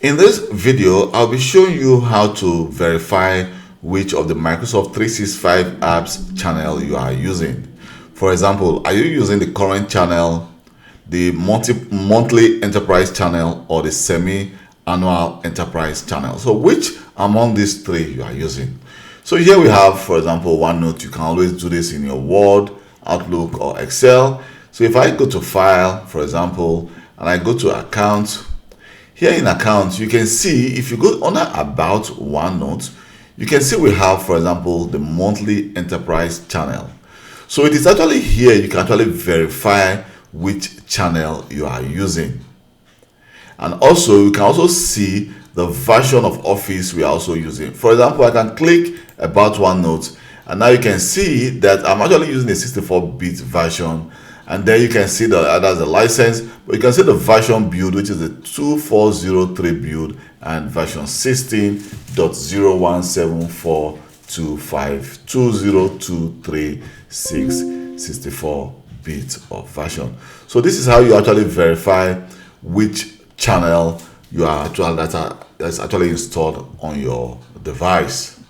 In this video, I'll be showing you how to verify which of the Microsoft 365 apps channel you are using. For example, are you using the current channel, the monthly enterprise channel, or the semi-annual enterprise channel? So which among these three you are using? So here we have, for example, OneNote. You can always do this in your Word, Outlook, or Excel. So if I go to File, for example, and I go to Account, here in Accounts, you can see, if you go under About OneNote, you can see we have, for example, the monthly enterprise channel. So it is actually here you can actually verify which channel you are using. And also, you can also see the version of Office we are also using. For example, I can click About OneNote, and now you can see that I'm actually using a 64-bit version. And then you can see that that's the license, but you can see the version build, which is a 2403 build, and version 16.0174252023664-bit of version. So this is how you actually verify which channel you are that's actually installed on your device.